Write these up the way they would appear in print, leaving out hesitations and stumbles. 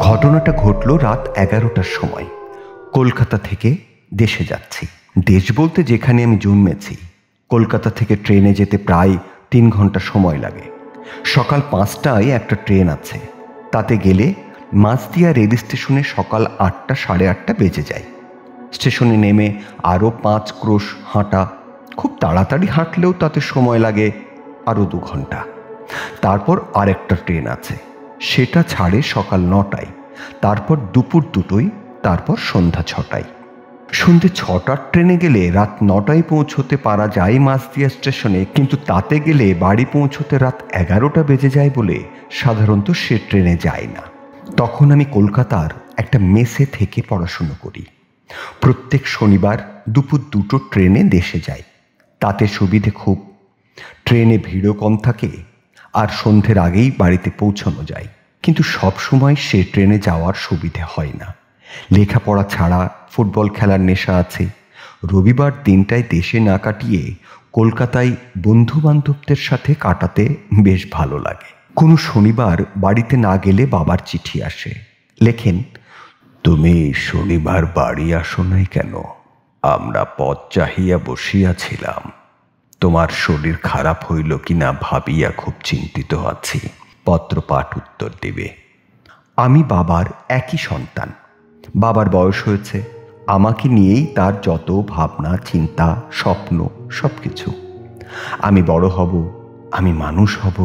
ঘটনাটা ঘটল রাত 11টার সময়। কলকাতা থেকে দেশে যাচ্ছি। দেশ বলতে যেখানে আমি জন্মেছি। কলকাতা থেকে ট্রেনে যেতে প্রায় 3 ঘন্টা সময় লাগে। সকাল 5টায় একটা ট্রেন আছে, তাতে গেলে মাঝদিয়া রেল স্টেশনে সকাল 8টা সাড়ে 8টা বেজে যায়। স্টেশনে নেমে আরও 5 ক্রোশ হাঁটা, খুব তাড়াতাড়ি হাঁটলেও তাতে সময় লাগে আরও 2 ঘন্টা। তারপর আরেকটা ট্রেন আছে, সেটা ছাড়ে সকাল 9টায়, তারপর দুপুর 2টোয়, তারপর সন্ধ্যা 6টায়। সন্ধ্যে 6টার ট্রেনে গেলে রাত 9টায় পৌঁছতে পারা যায় মাঝদিয়া স্টেশনে, কিন্তু তাতে গেলে বাড়ি পৌঁছতে রাত 11টা বেজে যায় বলে সাধারণত সে ট্রেনে যায় না। তখন আমি কলকাতার একটা মেসে থেকে পড়াশুনো করি। প্রত্যেক শনিবার দুপুর 2টো ট্রেনে দেশে যাই। তাতে সুবিধে খুব, ট্রেনে ভিড়ও কম থাকে আর সন্ধ্যের আগেই বাড়িতে পৌঁছানো যায়। কিন্তু সব সময় সে ট্রেনে যাওয়ার সুবিধে হয় না। লেখাপড়া ছাড়া ফুটবল খেলার নেশা আছে। রবিবার দিনটায় দেশে না কাটিয়ে কলকাতায় বন্ধু বান্ধবদের সাথে কাটাতে বেশ ভালো লাগে। কোনো শনিবার বাড়িতে না গেলে বাবার চিঠি আসে। লেখেন, তুমি শনিবার বাড়ি আসো নাই কেন? আমরা পথ চাহিয়া বসিয়াছিলাম। তোমার শরীর খারাপ হইল কিনা ভাবিয়া খুব চিন্তিত আছি। পত্র পাঠ উত্তর দিবে। আমি বাবার একই সন্তান। বাবার বয়স হয়েছে। আমাকে নিয়েই তার যত ভাবনা, চিন্তা, স্বপ্ন, সব কিছু। আমি বড় হব, আমি মানুষ হব,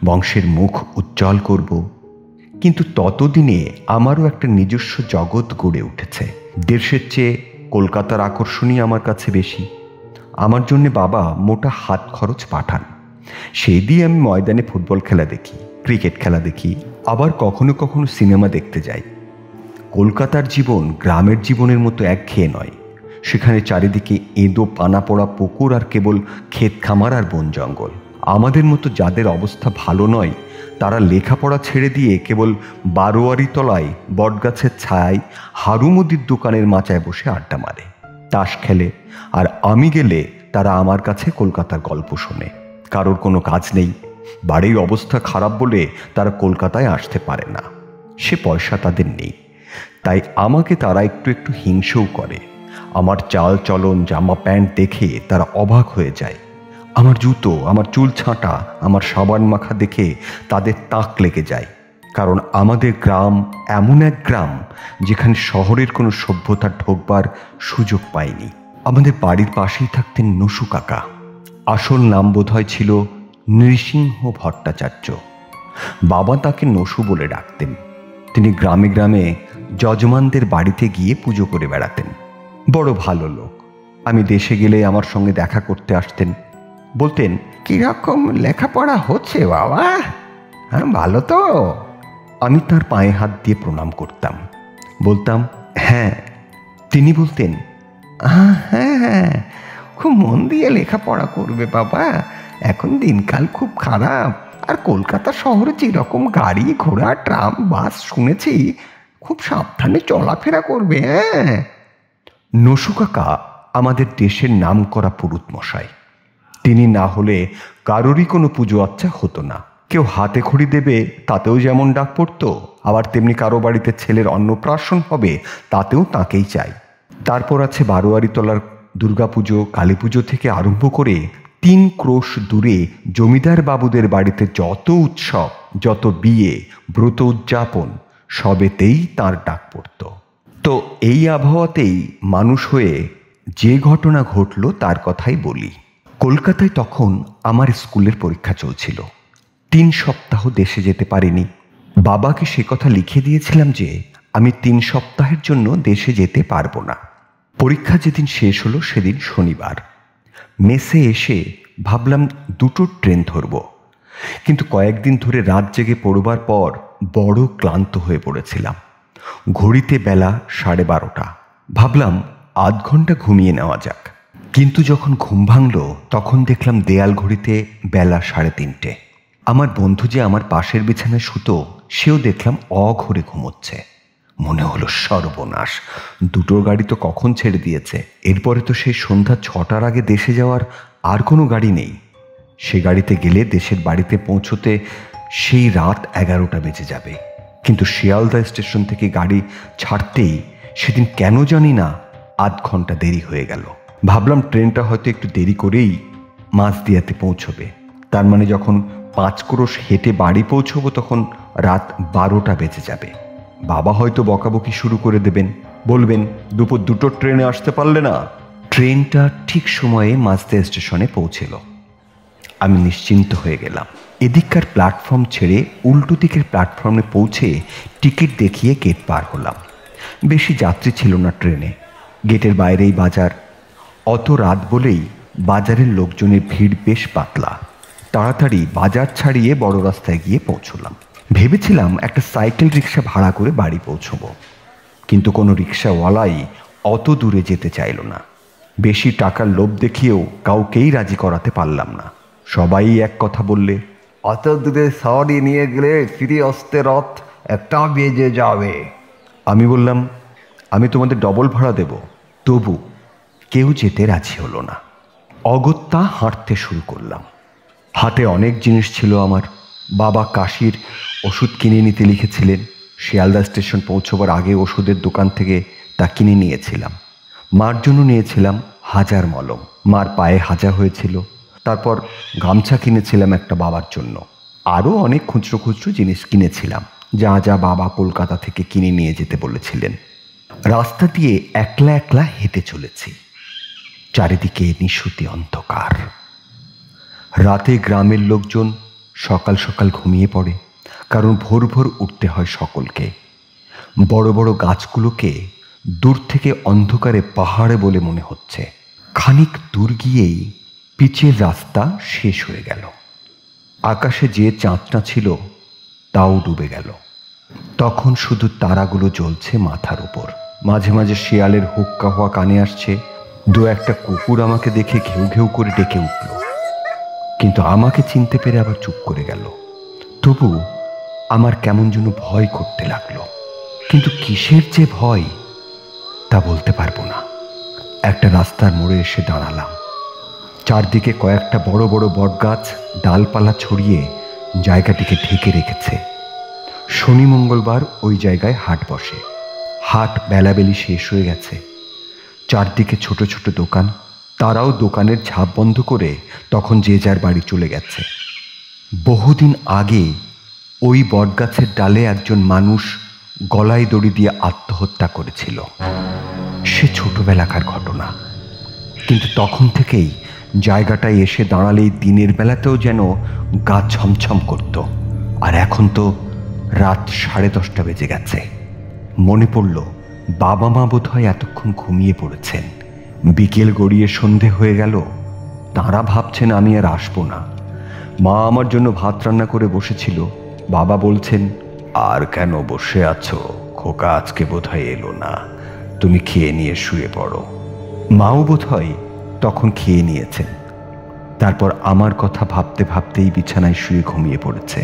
বংশের মুখ উজ্জ্বল করব। কিন্তু ততদিনে আমারও একটা নিজস্ব জগৎ গড়ে উঠেছে। দেশের চেয়ে কলকাতার আকর্ষণই আমার কাছে বেশি। আমার জন্যে বাবা মোটা হাত খরচ পাঠান। সেই দিয়ে আমি ময়দানে ফুটবল খেলা দেখি, ক্রিকেট খেলা দেখি, আবার কখনো কখনো সিনেমা দেখতে যাই। কলকাতার জীবন গ্রামের জীবনের মতো একঘেয়ে নয়। সেখানে চারিদিকে এঁদো পানা পড়া পুকুর আর কেবল ক্ষেত খামার আর বন জঙ্গল। আমাদের মতো যাদের অবস্থা ভালো নয়, তারা লেখাপড়া ছেড়ে দিয়ে কেবল বারোয়ারি তলায় বটগাছের ছায়ায় হারুমুদির দোকানের মাচায় বসে আড্ডা মারে, তাস খেলে। আর আমি গেলে তারা আমার কাছে কলকাতার গল্প শোনে। কারোর কোনো কাজ নেই, বাড়ির অবস্থা খারাপ বলে তারা কলকাতায় আসতে পারে না, সে পয়সা তাদের নেই। তাই আমাকে তারা একটু একটু হিংসেও করে। আমার চাল চলন, জামা প্যান্ট দেখে তারা অবাক হয়ে যায়। আমার জুতো, আমার চুল ছাঁটা, আমার সাবান মাখা দেখে তাদের তাক লেগে যায়। কারণ আমাদের গ্রাম এমন এক গ্রাম যেখানে শহরের কোনো সভ্যতা ঢোকবার সুযোগ পায়নি। আমাদের বাড়ির পাশেই থাকতেন নসু কাকা। আসল নাম বোধহয় ছিল নৃসিংহ ভট্টাচার্য। বাবা তাকে নসু বলে ডাকতেন। তিনি গ্রামে গ্রামে যজমানদের বাড়িতে গিয়ে পুজো করে বেড়াতেন। বড় ভালো লোক। আমি দেশে গেলে আমার সঙ্গে দেখা করতে আসতেন। বলতেন, কিরকম লেখাপড়া হচ্ছে বাবা? হ্যাঁ, ভালো তো? আমি তার পায়ে হাত দিয়ে প্রণাম করতাম, বলতাম হ্যাঁ। তিনি বলতেন, হ্যাঁ হ্যাঁ, খুব মন দিয়ে লেখাপড়া করবে বাবা, এখন দিনকাল খুব খারাপ। আর কলকাতা শহরে যেরকম গাড়ি ঘোড়া, ট্রাম, বাস শুনেছি, খুব সাবধানে চলাফেরা করবে। হ্যাঁ। নসু কাকা আমাদের দেশের নাম করা পুরুত মশাই। তিনি না হলে কারোরই কোনো পুজো আচ্ছা হতো না। কেউ হাতে খড়ি দেবে, তাতেও যেমন ডাক পড়তো, আবার তেমনি কারো বাড়িতে ছেলের অন্নপ্রাশন হবে, তাতেও তাকেই চাই। তারপর আছে বারোয়ারিতলার দুর্গাপুজো, কালী পুজো থেকে আরম্ভ করে 3 ক্রোশ দূরে জমিদার বাবুদের বাড়িতে যত উৎসব, যত বিয়ে, ব্রত উদযাপন, সবেতেই তার ডাক পড়ত। তো এই আবহাওয়াতেই মানুষ হয়ে যে ঘটনা ঘটল তার কথাই বলি। কলকাতায় তখন আমার স্কুলের পরীক্ষা চলছিল। 3 সপ্তাহ দেশে যেতে পারিনি। বাবাকে সে কথা লিখে দিয়েছিলাম যে আমি 3 সপ্তাহের জন্য দেশে যেতে পারবো না। পরীক্ষা যেদিন শেষ হলো সেদিন শনিবার। মেসে এসে ভাবলাম 2টো ট্রেন ধরব, কিন্তু কয়েকদিন ধরে রাত জেগে পড়বার পর বড় ক্লান্ত হয়ে পড়েছিলাম। ঘড়িতে বেলা 12:30। ভাবলাম আধ ঘন্টা ঘুমিয়ে নেওয়া যাক। কিন্তু যখন ঘুম ভাঙল তখন দেখলাম দেয়াল ঘড়িতে বেলা 3:30। আমার বন্ধু যে আমার পাশের বিছানায় শুতো, সেও দেখলাম অঘরে ঘুমোচ্ছে। মনে হলো সর্বনাশ, 2টোর গাড়ি তো কখন ছেড়ে দিয়েছে। এরপরে তো সেই সন্ধ্যা 6টার আগে দেশে যাওয়ার আর কোনো গাড়ি নেই। সে গাড়িতে গেলে দেশের বাড়িতে পৌঁছতে সেই রাত 11টা বেজে যাবে। কিন্তু শিয়ালদা স্টেশন থেকে গাড়ি ছাড়তেই সেদিন কেন জানি না আধ ঘন্টা দেরি হয়ে গেল। ভাবলাম ট্রেনটা হয়তো একটু দেরি করেই মাঝদিয়াতে পৌঁছবে। তার মানে যখন 5 ক্রোশ হেঁটে বাড়ি পৌঁছবো তখন রাত 12টা বেজে যাবে। বাবা হয়তো বকাবকি শুরু করে দেবেন, বলবেন দুপুর 2টোর ট্রেনে আসতে পারলে না। ট্রেনটা ঠিক সময়ে মাঝদিয়া স্টেশনে পৌঁছেল। আমি নিশ্চিন্ত হয়ে গেলাম। এদিককার প্ল্যাটফর্ম ছেড়ে উল্টো দিকের প্ল্যাটফর্মে পৌঁছে টিকিট দেখিয়ে গেট পার হলাম। বেশি যাত্রী ছিল না ট্রেনে। গেটের বাইরেই বাজার। অত রাত বলেই বাজারের লোকজনের ভিড় বেশ পাতলা। তাড়াতাড়ি বাজার ছাড়িয়ে বড় রাস্তায় গিয়ে পৌঁছলাম। ভেবেছিলাম একটা সাইকেল রিক্সা ভাড়া করে বাড়ি পৌঁছবো, কিন্তু কোনো রিক্সাওয়ালাই অত দূরে যেতে চাইল না। বেশি টাকার লোভ দেখিয়েও কাউকেই রাজি করাতে পারলাম না। সবাই এক কথা বললে, অত দূরে সওয়ারি নিয়ে গেলে ফিরে আসতে রাত 1টা বেজে যাবে। আমি বললাম, আমি তোমাদের ডবল ভাড়া দেব। তবু কেউ যেতে রাজি হলো না। অগত্যা হাঁটতে শুরু করলাম। হাতে অনেক জিনিস ছিল আমার। বাবা কাশির ওষুধ কিনে নিতে লিখেছিলেন। শিয়ালদা স্টেশন পৌঁছবার আগে ওষুধের দোকান থেকে তা কিনে নিয়েছিলাম। মার জন্য নিয়েছিলাম হাজার মলম, মার পায়ে হাজা হয়েছিল। তারপর গামছা কিনেছিলাম একটা বাবার জন্য। আরও অনেক খুচরো খুচরো জিনিস কিনেছিলাম, যা যা বাবা কলকাতা থেকে কিনে নিয়ে যেতে বলেছিলেন। রাস্তা দিয়ে একলা একলা হেঁটে চলেছি। চারিদিকে নিশুতি অন্ধকার। রাতে গ্রামের লোকজন সকাল সকাল ঘুমিয়ে পড়ে, কারণ ভোর ভোর উঠতে হয় সকলকে। বড় বড় গাছগুলোকে দূর থেকে অন্ধকারে পাহাড়ে বলে মনে হচ্ছে। খানিক দূর গিয়েই পিচের রাস্তা শেষ হয়ে গেল। আকাশে যে চাঁদটা ছিল তাও ডুবে গেল। তখন শুধু তারাগুলো জ্বলছে মাথার উপর। মাঝে মাঝে শিয়ালের হুক্কা হওয়া কানে আসছে। 2-1টা কুকুর আমাকে দেখে ঘেউ ঘেউ করে ডেকে উঠল, কিন্তু আমাকে চিনতে পেরে আবার চুপ করে গেল। তবু আমার কেমন যেন ভয় করতে লাগলো, কিন্তু কিসের যে ভয় তা বলতে পারবো না। একটা রাস্তার মোড়ে এসে দাঁড়ালাম। চারদিকে কয়েকটা বড় বড় বটগাছ ডালপালা ছড়িয়ে জায়গাটিকে ঢেকে রেখেছে। শনি মঙ্গলবার ওই জায়গায় হাট বসে। হাট বেলাবেলি শেষ হয়ে গেছে। চারদিকে ছোট ছোট দোকান, তারাও দোকানের ঝাঁপ বন্ধ করে তখন যে যার বাড়ি চলে গেছে। বহুদিন আগে ওই বটগাছের ডালে একজন মানুষ গলায় দড়ি দিয়ে আত্মহত্যা করেছিল। সে ছোটবেলাকার ঘটনা, কিন্তু তখন থেকেই জায়গাটায় এসে দাঁড়ালেই দিনের বেলাতেও যেন গা ছমছম করত। আর এখন তো রাত 10:30 বেজে গেছে। মনে পড়ল বাবা মা বোধহয় এতক্ষণ ঘুমিয়ে পড়েছেন। বিকেল গড়িয়ে সন্ধে হয়ে গেল। তাঁরা ভাবছেন আমি আর আসবো না। মা আমার জন্য ভাত রান্না করে বসেছিল। বাবা বলছেন, আর কেন বসে আছো খোকা, আজকে বোধহয় এলো না, তুমি খেয়ে নিয়ে শুয়ে পড়ো। মাও বোধহয় তখন খেয়ে নিয়েছেন। তারপর আমার কথা ভাবতে ভাবতেই বিছানায় শুয়ে ঘুমিয়ে পড়েছে।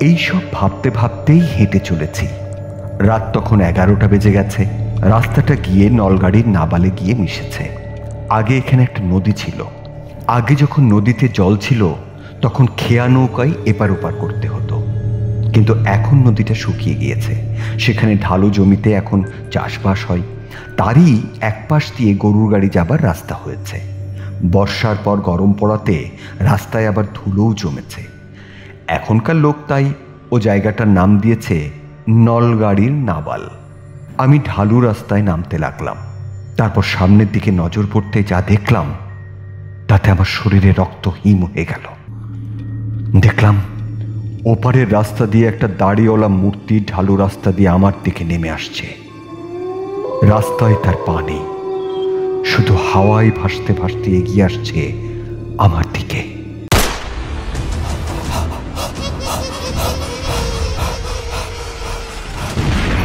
এইসব ভাবতে ভাবতেই হেঁটে চলেছি। রাত তখন 11টা বেজে গেছে। রাস্তাটা গিয়ে নলগাড়ির নাবালে গিয়ে মিশেছে। আগে এখানে একটা নদী ছিল। আগে যখন নদীতে জল ছিল তখন খেয়া নৌকায় এপার ওপার করতে হতো, কিন্তু এখন নদীটা শুকিয়ে গিয়েছে। সেখানে ঢালু জমিতে এখন চাষবাস হয়। তারই এক পাশ দিয়ে গরুর গাড়ি যাবার রাস্তা হয়েছে। বর্ষার পর গরম পড়াতে রাস্তায় আবার ধুলোও জমেছে। এখনকার লোক তাই ও জায়গাটার নাম দিয়েছে নলগাড়ির নাবাল। আমি ঢালু রাস্তায় নামতে লাগলাম। তারপর সামনের দিকে নজর পড়তে যা দেখলাম তাতে আমার শরীরে রক্ত হিম হয়ে গেল। দেখলাম ওপারের রাস্তা দিয়ে একটা দাড়িওয়ালা মূর্তি ঢালু রাস্তা দিয়ে আমার দিকে নেমে আসছে। রাস্তায় তার পা নেই, শুধু হাওয়ায় ভাসতে ভাসতে এগিয়ে আসছে আমার দিকে।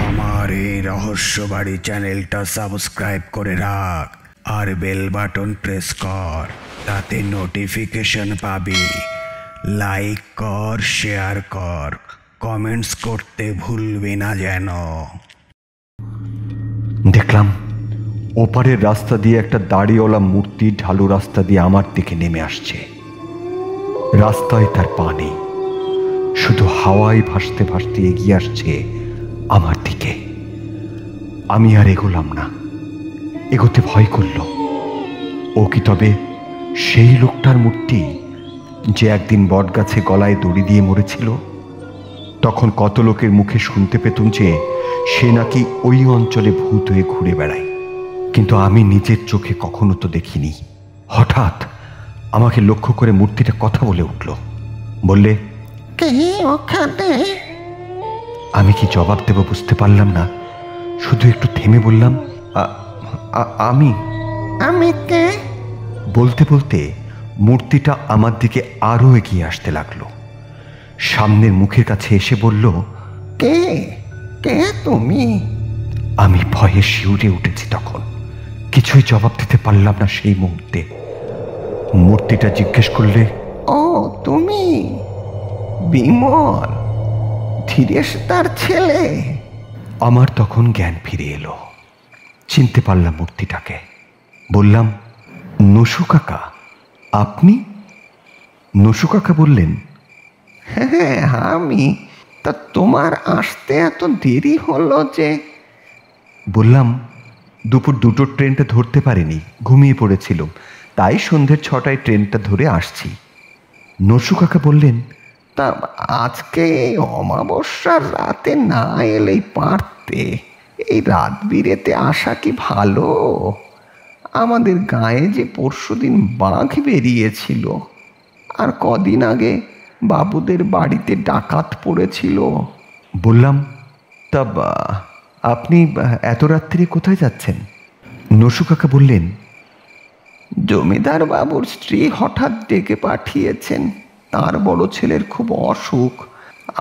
আমার এই রহস্যবাড়ি চ্যানেলটা সাবস্ক্রাইব করে রাখ আর বেল বাটন প্রেস কর, তাতে নোটিফিকেশন পাবি। লাইক কর, শেয়ার কর, কমেন্টস করতে ভুলবি না যেন। দেখলাম ওপারের রাস্তা দিয়ে একটা দাড়িওয়ালা মূর্তি ঢালু রাস্তা দিয়ে আমার দিকে নেমে আসছে। রাস্তায় তার পা নেই, শুধু হাওয়ায় ভাসতে ভাসতে এগিয়ে আসছে আমার দিকে। আমি আর এগোলাম না, এগোতে ভয় করল। ও কি তবে সেই লোকটার মূর্তি যে একদিন বটগাছে গলায় দড়ি দিয়ে মরেছিল? তখন কত লোকের মুখে শুনতে পেতুম যে সে নাকি ওই অঞ্চলে ভূত হয়ে ঘুরে বেড়ায়, কিন্তু আমি নিজের চোখে কখনো তো দেখিনি। হঠাৎ আমাকে লক্ষ্য করে মূর্তিটা কথা বলে উঠল, বললে, কে ওখানে? আমি কি জবাব দেব বুঝতে পারলাম না, শুধু একটু থেমে বললাম, আমি। আমি কে? বলতে বলতে মূর্তিটা আমার দিকে আরো এগিয়ে আসতে লাগলো। সামনের মুখের কাছে এসে বলল, কে? কে তুমি? আমি ভয়ে শিউরে উঠেছি। তখন কিছুই জবাব দিতে পারলাম না সেই মুহূর্তে। মূর্তিটা জিজ্ঞেস করলে, ও তুমি বিমল, ধীরেশ তার ছেলে? আমার তখন জ্ঞান ফিরে এলো, চিনতে পারলাম মূর্তিটাকে। বললাম, নসু কাকা, আপনি? নসু কাকা বললেন, হ্যাঁ আমি। তা তোমার আসতে এত দেরি হলো যে? বললাম, দুপুর 2টোর ট্রেনটা ধরতে পারিনি, ঘুমিয়ে পড়েছিল, তাই সন্ধ্যের 6টায় ট্রেনটা ধরে আসছি। নসু কাকা বললেন, তা আজকে এই অমাবস্যার রাতে না এলেই পারতে। এই রাত বিরেতে আসা কি ভালো? আমাদের গায়ে যে পরশুদিন বাঘ বেরিয়েছিল, আর কদিন আগে বাবুদের বাড়িতে ডাকাত পড়েছিল। বললাম, তা আপনি এত রাত্রি কোথায় যাচ্ছেন? নসু কাকা বললেন, জমিদার বাবুর স্ত্রী হঠাৎ ডেকে পাঠিয়েছেন, তার বড় ছেলের খুব অসুখ,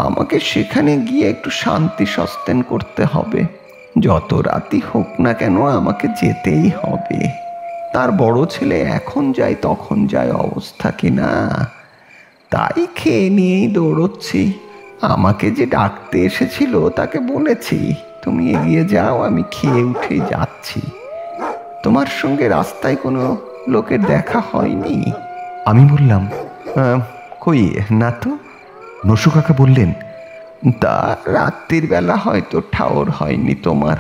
আমাকে সেখানে গিয়ে একটু শান্তি সস্তেন করতে হবে। যত রাতই হোক না কেন আমাকে যেতেই হবে। তার বড় ছেলে এখন যায় তখন যায় অবস্থা কিনা, তাই খেয়ে নিয়েই দৌড়চ্ছি। আমাকে যে ডাকতে এসেছিল তাকে বলেছি, তুমি এগিয়ে যাও, আমি খেয়ে উঠে যাচ্ছি। তোমার সঙ্গে রাস্তায় কোনো লোকের দেখা হয়নি? আমি বললাম, কই না তো। নসু কাকা বললেন, তা রাত্রির বেলা হয়তো ঠাওর হয়নি তোমার।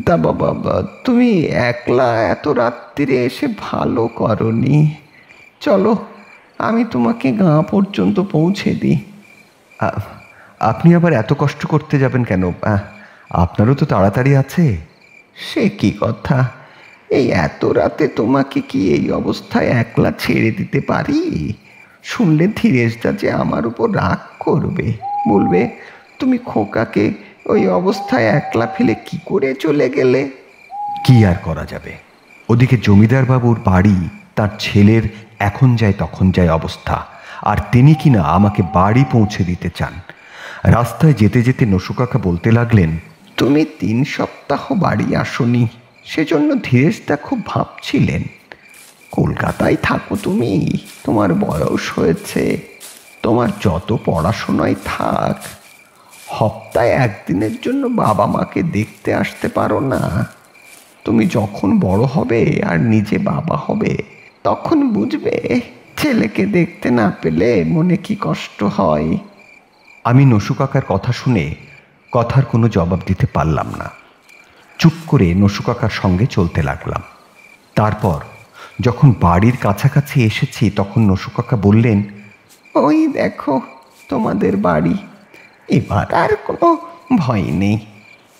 তা বাবা, তুমি একলা এত রাত্রিরে এসে ভালো করনি। চলো, আমি তোমাকে গাঁ পর্যন্ত পৌঁছে দিই। আপনি আবার এত কষ্ট করতে যাবেন কেন? আপনারও তো তাড়াতাড়ি আছে। সে কি কথা, এই এত রাতে তোমাকে কি এই অবস্থায় একলা ছেড়ে দিতে পারি? শুনলে ধীরেশদা যে আমার উপর রাগ করবে, বলবে তুমি খোকাকে ওই অবস্থায় একলা ফেলে কি করে চলে গেলে। কি আর করা যাবে, ওদিকে জমিদার বাবুর বাড়ি, তার ছেলের এখন যায় তখন যায় অবস্থা, আর তিনি কিনা আমাকে বাড়ি পৌঁছে দিতে চান। রাস্তায় যেতে যেতে নসু কাকা বলতে লাগলেন, তুমি 3 সপ্তাহ বাড়ি আসনি, সেজন্য ধীরেশদা খুব ভাবছিলেন। কলকাতায় থাকো তুমি, তোমার বয়স হয়েছে, তোমার যত পড়াশোনায় থাক, সপ্তাহে একদিনের জন্য বাবা মাকে দেখতে আসতে পারো না? তুমি যখন বড় হবে আর নিজে বাবা হবে, তখন বুঝবে ছেলেকে দেখতে না পেলে মনে কি কষ্ট হয়। আমি নসু কাকার কথা শুনে কথার কোনো জবাব দিতে পারলাম না। চুপ করে নসু কাকার সঙ্গে চলতে লাগলাম। তারপর যখন বাড়ির কাছাকাছি এসেছি তখন নসু কাকা বললেন, ওই দেখো তোমাদের বাড়ি, এবার আর কোনো ভয় নেই,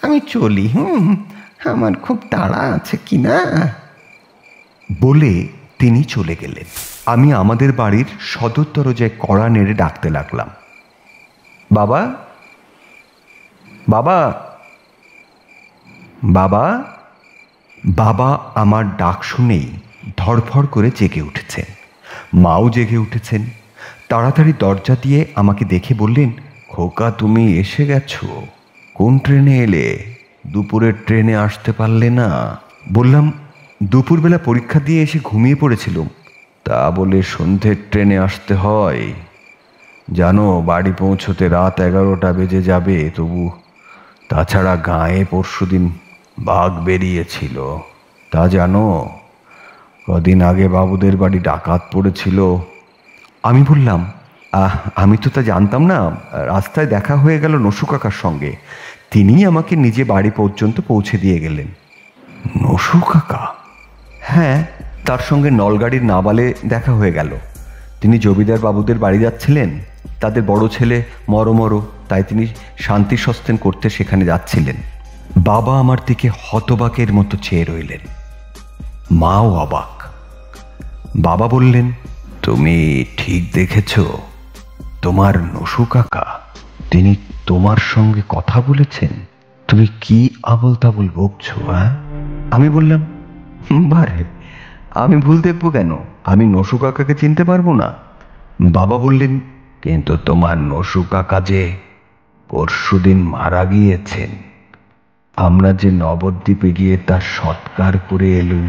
আমি চলি। আমার খুব তাড়া আছে কি না। বলে তিনি চলে গেলেন। আমি আমাদের বাড়ির সদর দরজায় কড়া নেড়ে ডাকতে লাগলাম, বাবা, বাবা, বাবা। বাবা আমার ডাক শুনেই ধড়ফড় করে জেগে উঠেছেন, মাও জেগে উঠেছেন। তাড়াতাড়ি দরজা দিয়ে আমাকে দেখে বললেন, খোকা তুমি এসে গেছো? কোন ট্রেনে এলে? দুপুরের ট্রেনে আসতে পারলে না? বললাম, দুপুরবেলা পরীক্ষা দিয়ে এসে ঘুমিয়ে পড়েছিলাম। তা বলে সন্ধ্যের ট্রেনে আসতে হয়? জানো বাড়ি পৌঁছতে রাত 11টা বেজে যাবে। তবু তাছাড়া গায়ে পরশুদিন বাঘ বেরিয়েছিল, তা জানো? কদিন আগে বাবুদের বাড়ি ডাকাত পড়েছিল। আমি বললাম, আমি তো তা জানতাম না। রাস্তায় দেখা হয়ে গেল নসু কাকার সঙ্গে। তিনিই আমাকে নিজে বাড়ি পর্যন্ত পৌঁছে দিয়ে গেলেন। নসু কাকা? হ্যাঁ, তার সঙ্গে নলগাড়ির নাবালে দেখা হয়ে গেল। তিনি জমিদার বাবুদের বাড়ি যাচ্ছিলেন। তাদের বড় ছেলে মরমর, তাই তিনি শান্তি সস্তেন করতে সেখানে যাচ্ছিলেন। বাবা আমার দিকে হতবাকের মতো চেয়ে রইলেন, মাও অবাক। বাবা বললেন, তুমি ঠিক দেখেছ, তোমার নসু কাকা, তিনি তোমার সঙ্গে কথা বলেছেন। তুমি কি আবল তাবল বকছো? আমি বললাম, বারে, আমি ভুল দেখবো কেন? আমি নসু কাকাকে চিনতে পারবো না? বাবা বললেন, কিন্তু তোমার নসু কাকা যে পরশুদিন মারা গিয়েছেন। আমরা যে নবদ্বীপে গিয়ে তার সৎকার করে এলুম,